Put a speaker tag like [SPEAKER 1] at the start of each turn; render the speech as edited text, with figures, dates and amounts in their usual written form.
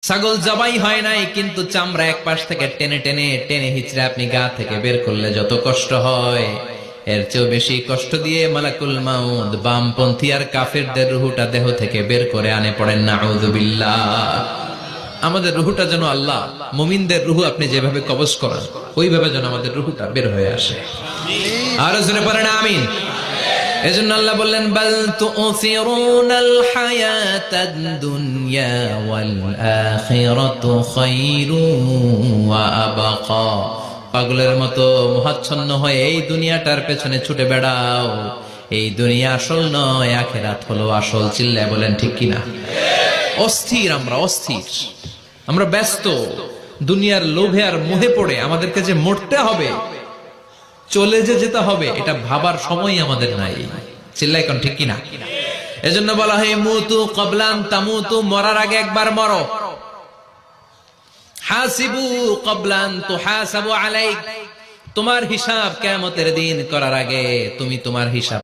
[SPEAKER 1] ছাগল জবাই হয় নাই, কিন্তু চামড়া এক পাশ থেকে টেনে টেনে টেনে হিচড়ে আপনি গা থেকে বের করলে যত কষ্ট হয়, এর চেয়েও বেশি কষ্ট দিয়ে মালাকুল মাউত বামপন্থী আর কাফেরদের রুহুটা দেহ থেকে বের করে আনে। পড়েন নাউযুবিল্লাহ। আমাদের রুহুটা যেন আল্লাহ, মুমিনদের রুহু আপনি যেভাবে কবজ করেন ওইভাবে যেন আমাদের রুহুটা বের হয়ে আসে। আর জোরে পড়েন আমিন। এজন্য আল্লাহ বললেন, বাল তুসিরুনাল হায়াতাদ দুনিয়া ওয়াল আখিরাতু খায়রুন ওয়া আবকা। পাগলের মতো মোহাচ্ছন্ন হয়ে এই দুনিয়াটার পেছনে ছুটে বেড়াও। এই দুনিয়া আসল নয়, আখিরাত হলো আসল। চিল্লায় বলেন ঠিক কিনা? অস্থির, আমরা অস্থির, আমরা ব্যস্ত দুনিয়ার লোভে আর মোহে পড়ে। আমাদেরকে যে মরতে হবে, চলে যে যেতে হবে, এটা ভাবার সময় আমাদের নাই। চিল্লাই কোন ঠিক কিনা? এজন্য বলা হয় মুতু ক্বাবলান তামুতু, মরার আগে একবার মরো। হাসিবু ক্বাবলান তুহাসাবু আলাইক, তোমার হিসাব কিয়ামতের দিন করার আগে তুমি তোমার হিসাব